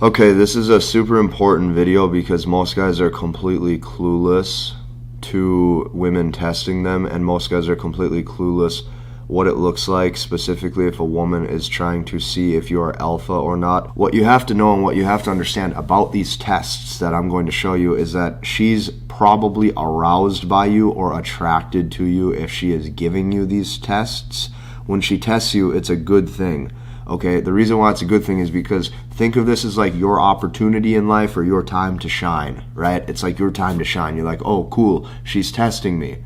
Okay, this is a super important video because most guys are completely clueless to women testing them, and most guys are completely clueless what it looks like, specifically if a woman is trying to see if you are alpha or not. What you have to know and what you have to understand about these tests that I'm going to show you is that she's probably aroused by you or attracted to you if she is giving you these tests. When she tests you, it's a good thing. Okay, the reason why it's a good thing is because think of this as like your opportunity in life or your time to shine, right? It's like your time to shine. You're like, oh, cool, she's testing me.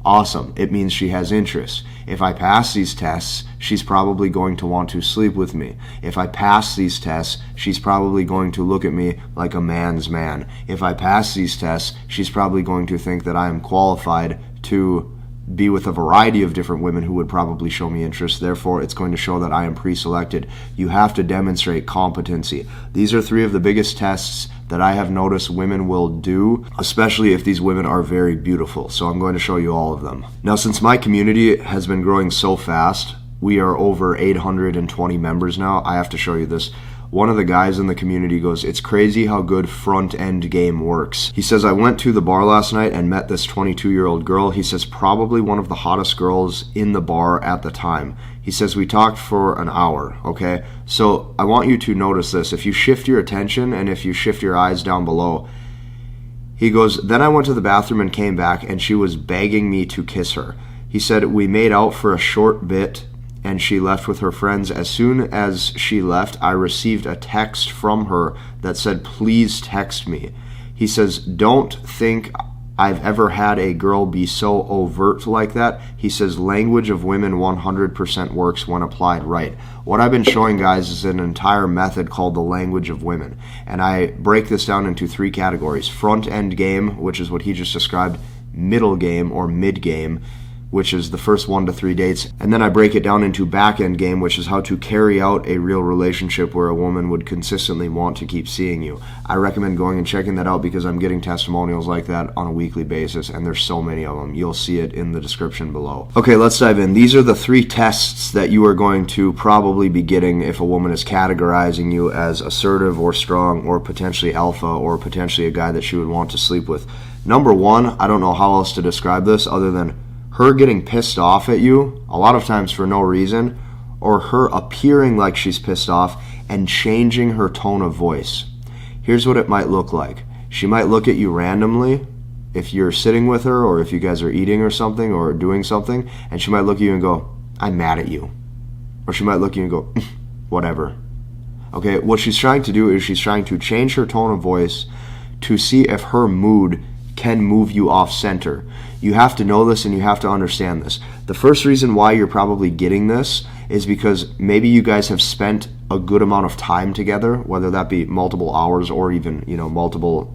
Awesome. It means she has interest. If I pass these tests, she's probably going to want to sleep with me. If I pass these tests, she's probably going to look at me like a man's man. If I pass these tests, she's probably going to think that I am qualified to be with a variety of different women who would probably show me interest. Therefore, it's going to show that I am pre-selected. You have to demonstrate competency. These are three of the biggest tests that I have noticed women will do, especially if these women are very beautiful. So I'm going to show you all of them. Now, since my community has been growing so fast, we are over 820 members now. I have to show you this. One of the guys in the community goes, "It's crazy how good front end game works." He says, "I went to the bar last night and met this 22-year-old girl." He says, probably one of the hottest girls in the bar at the time. He says, "We talked for an hour," okay? So I want you to notice this. If you shift your attention and if you shift your eyes down below, he goes, "Then I went to the bathroom and came back and she was begging me to kiss her." He said, "We made out for a short bit and she left with her friends. As soon as she left, I received a text from her that said, 'Please text me.'" He says, "Don't think I've ever had a girl be so overt like that." He says, "Language of women 100% works when applied right." What I've been showing guys is an entire method called the language of women. And I break this down into three categories. Front end game, which is what he just described, middle game or mid game, which is the first 1 to 3 dates. And then I break it down into back-end game, which is how to carry out a real relationship where a woman would consistently want to keep seeing you. I recommend going and checking that out because I'm getting testimonials like that on a weekly basis, and there's so many of them. You'll see it in the description below. Okay, let's dive in. These are the three tests that you are going to probably be getting if a woman is categorizing you as assertive or strong or potentially alpha or potentially a guy that she would want to sleep with. Number one, I don't know how else to describe this other than her getting pissed off at you, a lot of times for no reason, or her appearing like she's pissed off and changing her tone of voice. Here's what it might look like. She might look at you randomly if you're sitting with her or if you guys are eating or something or doing something, and she might look at you and go, "I'm mad at you." Or she might look at you and go, "Whatever." Okay, what she's trying to do is she's trying to change her tone of voice to see if her mood can move you off center. You have to know this and you have to understand this. The first reason why you're probably getting this is because maybe you guys have spent a good amount of time together, whether that be multiple hours or even, multiple,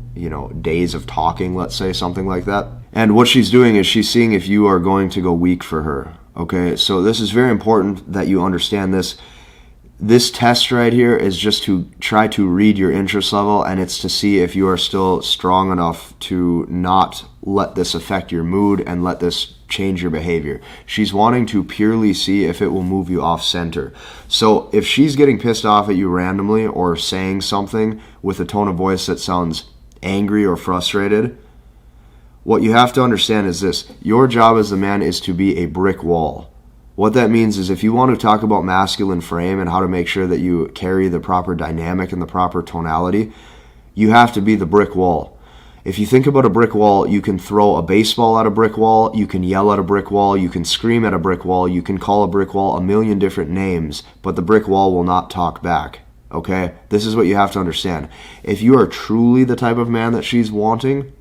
days of talking, let's say, something like that. And what she's doing is she's seeing if you are going to go weak for her. Okay, so this is very important that you understand this. This test right here is just to try to read your interest level, and it's to see if you are still strong enough to not let this affect your mood and let this change your behavior. She's wanting to purely see if it will move you off center. So if she's getting pissed off at you randomly or saying something with a tone of voice that sounds angry or frustrated, what you have to understand is this. Your job as the man is to be a brick wall. What that means is if you want to talk about masculine frame and how to make sure that you carry the proper dynamic and the proper tonality, you have to be the brick wall. If you think about a brick wall, you can throw a baseball at a brick wall, you can yell at a brick wall, you can scream at a brick wall, you can call a brick wall a million different names, but the brick wall will not talk back. Okay? This is what you have to understand. If you are truly the type of man that she's wanting,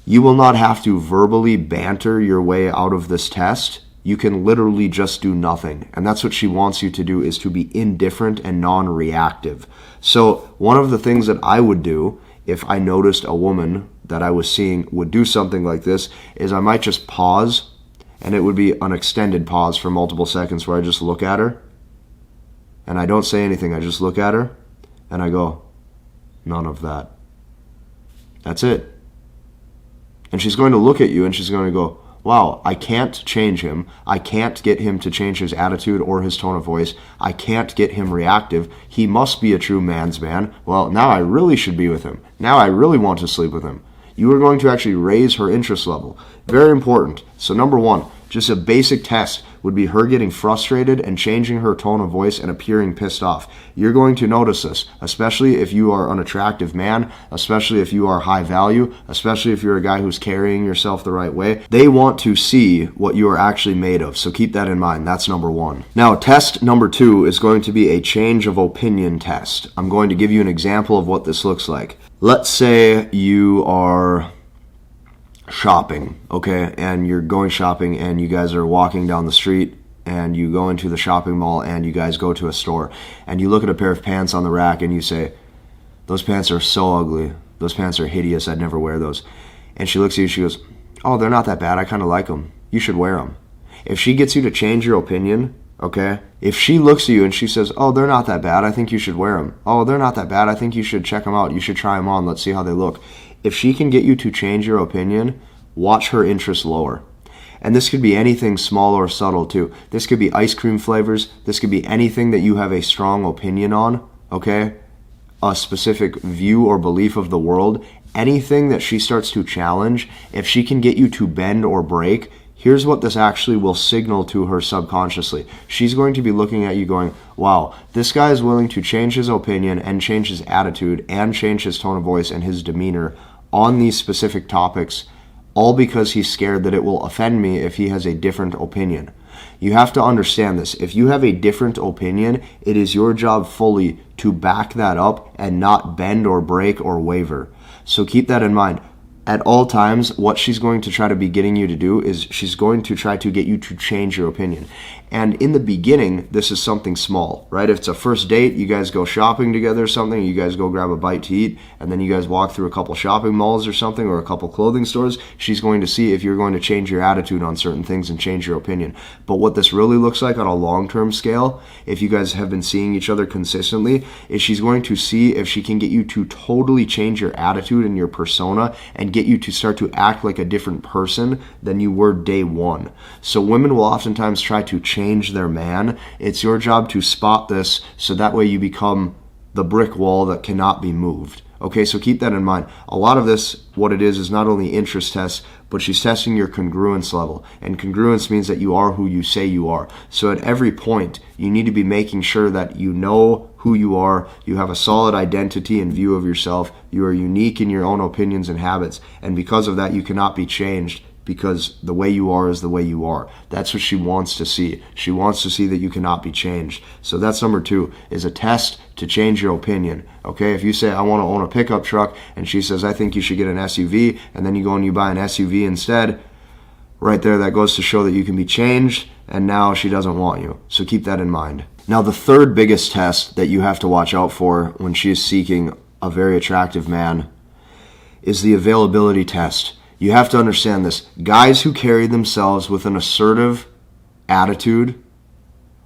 you will not have to verbally banter your way out of this test. You can literally just do nothing. And that's what she wants you to do, is to be indifferent and non-reactive. So one of the things that I would do if I noticed a woman that I was seeing would do something like this is I might just pause, and it would be an extended pause for multiple seconds where I just look at her and I don't say anything. I just look at her and I go, "None of that." That's it. And she's going to look at you and she's going to go, wow, I can't change him. I can't get him to change his attitude or his tone of voice. I can't get him reactive. He must be a true man's man. Well, now I really should be with him. Now I really want to sleep with him. You are going to actually raise her interest level. Very important. So number one, just a basic test would be her getting frustrated and changing her tone of voice and appearing pissed off. You're going to notice this, especially if you are an attractive man, especially if you are high value, especially if you're a guy who's carrying yourself the right way. They want to see what you are actually made of, so keep that in mind. That's number one. Now, test number two is going to be a change of opinion test. I'm going to give you an example of what this looks like. Let's say you are shopping, okay, and you're going shopping and you guys are walking down the street and you go into the shopping mall and you guys go to a store and you look at a pair of pants on the rack and you say, those pants are so ugly, those pants are hideous, I'd never wear those. And she looks at you, she goes, oh, they're not that bad, I kind of like them, you should wear them. If she gets you to change your opinion, okay, if she looks at you and she says, oh, they're not that bad, I think you should wear them. Oh, they're not that bad, I think you should check them out, you should try them on, let's see how they look. If she can get you to change your opinion, watch her interest lower. And this could be anything small or subtle too. This could be ice cream flavors. This could be anything that you have a strong opinion on, okay? A specific view or belief of the world. Anything that she starts to challenge, if she can get you to bend or break, here's what this actually will signal to her subconsciously. She's going to be looking at you going, wow, this guy is willing to change his opinion and change his attitude and change his tone of voice and his demeanor on these specific topics, all because he's scared that it will offend me if he has a different opinion. You have to understand this. If you have a different opinion, it is your job fully to back that up and not bend or break or waver. So keep that in mind. At all times, what she's going to try to be getting you to do is she's going to try to get you to change your opinion. And in the beginning, this is something small, right? If it's a first date, you guys go shopping together or something, you guys go grab a bite to eat, and then you guys walk through a couple shopping malls or something, or a couple clothing stores, she's going to see if you're going to change your attitude on certain things and change your opinion. But what this really looks like on a long-term scale, if you guys have been seeing each other consistently, is she's going to see if she can get you to totally change your attitude and your persona and get you to start to act like a different person than you were day one. So women will oftentimes try to change their man. It's your job to spot this so that way you become the brick wall that cannot be moved. Okay, so keep that in mind. A lot of this, what it is not only interest tests, but she's testing your congruence level. And congruence means that you are who you say you are. So at every point, you need to be making sure that you know who you are, you have a solid identity and view of yourself, you are unique in your own opinions and habits, and because of that, you cannot be changed because the way you are is the way you are. That's what she wants to see. She wants to see that you cannot be changed. So that's number two, is a test to change your opinion. Okay, if you say, I want to own a pickup truck, and she says, I think you should get an SUV, and then you go and you buy an SUV instead, right there, that goes to show that you can be changed, and now she doesn't want you. So keep that in mind. Now, the third biggest test that you have to watch out for when she is seeking a very attractive man is the availability test. You have to understand this. Guys who carry themselves with an assertive attitude,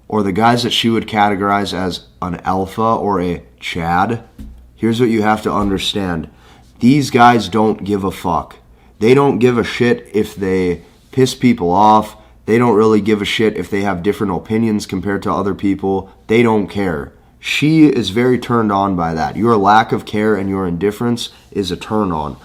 or the guys that she would categorize as an alpha or a Chad, here's what you have to understand. These guys don't give a fuck. They don't give a shit if they piss people off. They don't really give a shit if they have different opinions compared to other people. They don't care. She is very turned on by that. Your lack of care and your indifference is a turn on.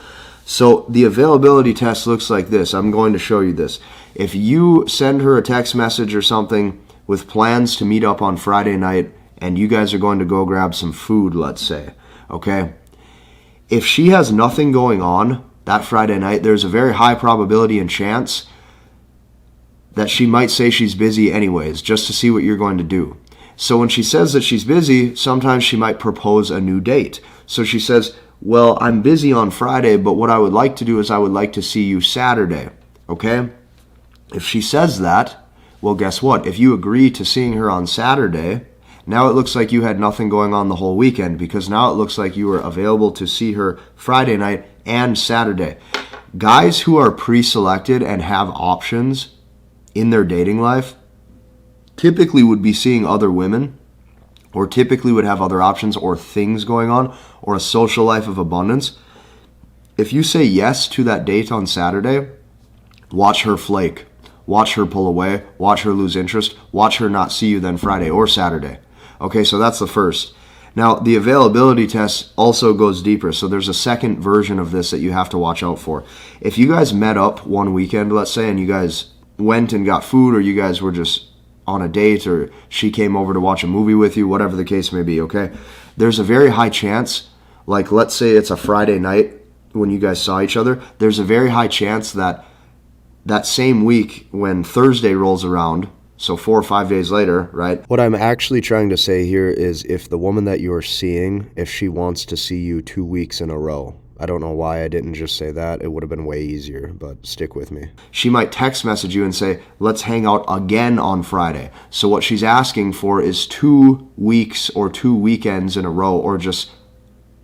So the availability test looks like this. I'm going to show you this. If you send her a text message or something with plans to meet up on Friday night and you guys are going to go grab some food, let's say, okay? If she has nothing going on that Friday night, there's a very high probability and chance that she might say she's busy anyways, just to see what you're going to do. So when she says that she's busy, sometimes she might propose a new date. So she says, well, I'm busy on Friday, but what I would like to do is I would like to see you Saturday, okay? If she says that, well, guess what? If you agree to seeing her on Saturday, now it looks like you had nothing going on the whole weekend, because now it looks like you were available to see her Friday night and Saturday. Guys who are pre-selected and have options in their dating life typically would be seeing other women, or typically would have other options or things going on, or a social life of abundance. If you say yes to that date on Saturday, Watch her flake. Watch her pull away. Watch her lose interest. Watch her not see you then Friday or Saturday. Okay, so that's the first. Now, the availability test also goes deeper. So there's a second version of this that you have to watch out for. If you guys met up one weekend, let's say, and you guys went and got food, or you guys were just on a date, or she came over to watch a movie with you, whatever the case may be, okay? There's a very high chance, like let's say it's a Friday night when you guys saw each other, there's a very high chance that that same week when Thursday rolls around, so 4 or 5 days later, right? What I'm actually trying to say here is if the woman that you're seeing, if she wants to see you 2 weeks in a row, I don't know why I didn't just say that. It would have been way easier, but stick with me. She might text message you and say, let's hang out again on Friday. So what she's asking for is 2 weeks or 2 weekends in a row, or just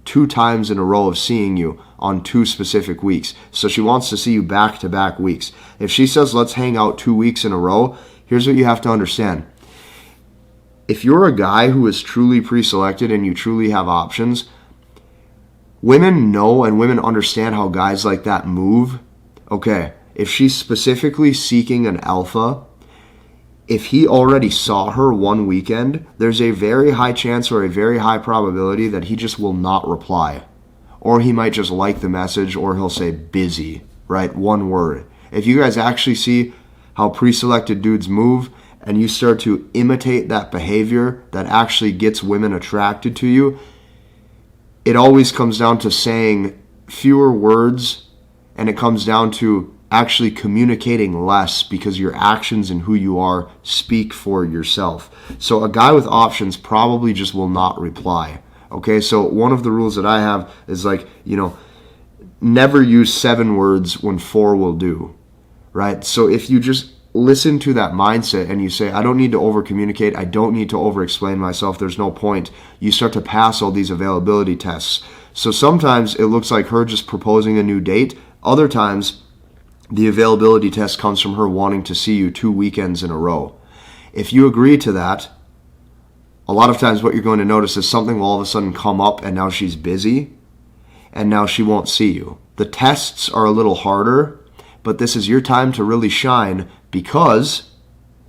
2 times in a row of seeing you on 2 specific weeks. So she wants to see you back-to-back weeks. If she says, let's hang out 2 weeks in a row, here's what you have to understand. If you're a guy who is truly pre-selected and you truly have options, women know and women understand how guys like that move. Okay, if she's specifically seeking an alpha, if he already saw her one weekend, there's a very high chance or a very high probability that he just will not reply. Or he might just like the message, or he'll say busy, right? One word. If you guys actually see how pre-selected dudes move, and you start to imitate that behavior that actually gets women attracted to you, it always comes down to saying fewer words, and it comes down to actually communicating less, because your actions and who you are speak for yourself. So a guy with options probably just will not reply. Okay, so one of the rules that I have is like, never use 7 words when 4 will do, right? So if you just listen to that mindset and you say, I don't need to over communicate, I don't need to over explain myself, there's no point, you start to pass all these availability tests. So sometimes it looks like her just proposing a new date. Other times the availability test comes from her wanting to see you 2 weekends in a row. If you agree to that, a lot of times what you're going to notice is something will all of a sudden come up, and now she's busy and now she won't see you. The tests are a little harder, but this is your time to really shine, because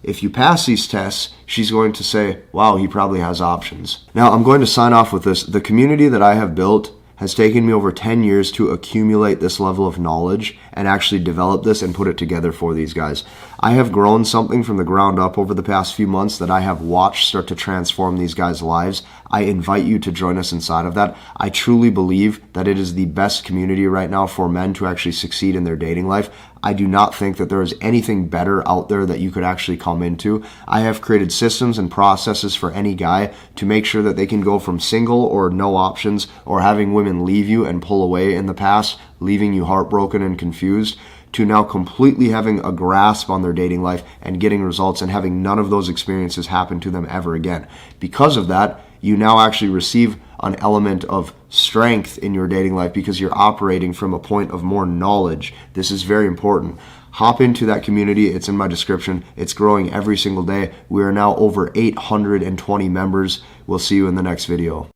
if you pass these tests, she's going to say, wow, he probably has options. Now, I'm going to sign off with this. The community that I have built has taken me over 10 years to accumulate this level of knowledge and actually develop this and put it together for these guys. I have grown something from the ground up over the past few months that I have watched start to transform these guys' lives. I invite you to join us inside of that. I truly believe that it is the best community right now for men to actually succeed in their dating life. I do not think that there is anything better out there that you could actually come into. I have created systems and processes for any guy to make sure that they can go from single or no options, or having women leave you and pull away in the past, leaving you heartbroken and confused, to now completely having a grasp on their dating life and getting results and having none of those experiences happen to them ever again. Because of that, you now actually receive an element of strength in your dating life because you're operating from a point of more knowledge. This is very important. Hop into that community. It's in my description. It's growing every single day. We are now over 820 members. We'll see you in the next video.